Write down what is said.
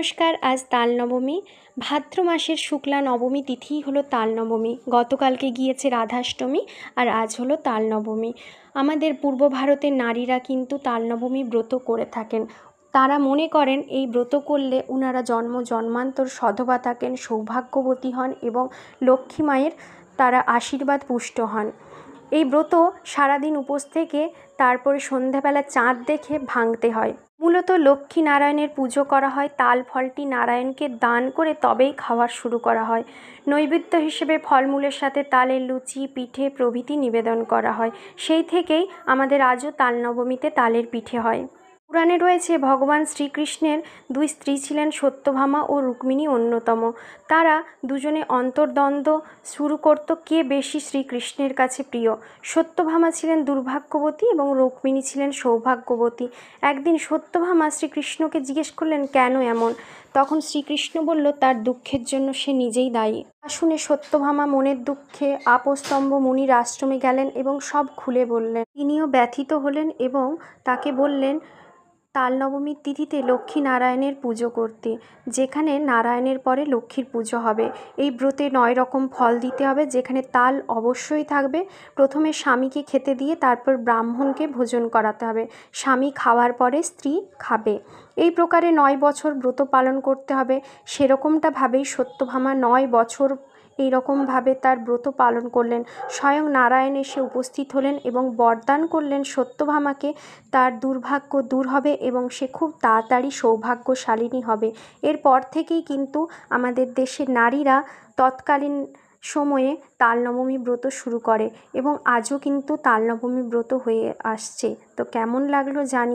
নমস্কার। আজ তাল নবমী। ভাদ্র মাসের শুক্লা নবমী তিথিই হলো তাল নবমী। গতকালকে গিয়েছে রাধাষ্টমী, আর আজ হলো তাল নবমী। আমাদের পূর্ব ভারতের নারীরা কিন্তু তাল নবমী ব্রত করে থাকেন। তারা মনে করেন এই ব্রত করলে ওনারা জন্ম জন্মান্তর সধবা থাকেন, সৌভাগ্যবতী হন এবং লক্ষ্মী মায়ের তারা আশীর্বাদ পুষ্ট হন। এই ব্রত সারাদিন উপোস থেকে তারপরে সন্ধ্যাবেলা চাঁদ দেখে ভাঙতে হয়। মূলত লক্ষ্মী নারায়ণের পুজো করা হয়। তাল ফলটি নারায়ণকে দান করে তবেই খাওয়া শুরু করা হয়। নৈবেদ্য হিসেবে ফলমূলের সাথে তালের লুচি, পিঠে প্রভৃতি নিবেদন করা হয়। সেই থেকেই আমাদের আজও তাল নবমীতে তালের পিঠে হয়। পুরাণে রয়েছে ভগবান শ্রীকৃষ্ণের দুই স্ত্রী ছিলেন সত্যভামা ও রুক্মিণী অন্যতম। তারা দুজনে অন্তর্দ্বন্দ্ব শুরু করত কে বেশি শ্রীকৃষ্ণের কাছে প্রিয়। সত্যভামা ছিলেন দুর্ভাগ্যবতী এবং রুক্মিণী ছিলেন সৌভাগ্যবতী। একদিন সত্যভামা শ্রীকৃষ্ণকে জিজ্ঞেস করলেন কেন এমন। তখন শ্রীকৃষ্ণ বলল তার দুঃখের জন্য সে নিজেই দায়ী। তা শুনে সত্যভামা মনের দুঃখে আপস্তম্ভ মুনির আশ্রমে গেলেন এবং সব খুলে বললেন। তিনিও ব্যথিত হলেন এবং তাকে বললেন তাল নবমীর তিথিতে লক্ষ্মী নারায়ণের পুজো করতে, যেখানে নারায়ণের পরে লক্ষ্মীর পুজো হবে। এই ব্রতে 9 রকম ফল দিতে হবে, যেখানে তাল অবশ্যই থাকবে। প্রথমে স্বামীকে খেতে দিয়ে তারপর ব্রাহ্মণকে ভোজন করাতে হবে। স্বামী খাওয়ার পরে স্ত্রী খাবে। এই প্রকারে 9 বছর ব্রত পালন করতে হবে। সেরকমটাভাবেই সত্যভামা 9 বছর এইরকমভাবে তার ব্রত পালন করলেন। স্বয়ং নারায়ণ এসে উপস্থিত হলেন এবং বরদান করলেন সত্যভামাকে তার দুর্ভাগ্য দূর হবে এবং সে খুব তাড়াতাড়ি সৌভাগ্যশালিনী হবে। এরপর থেকেই কিন্তু আমাদের দেশের নারীরা তৎকালীন সময়ে তাল নবমী ব্রত শুরু করে এবং আজও কিন্তু তাল নবমী ব্রত হয়ে আসছে। তো কেমন লাগলো জানি।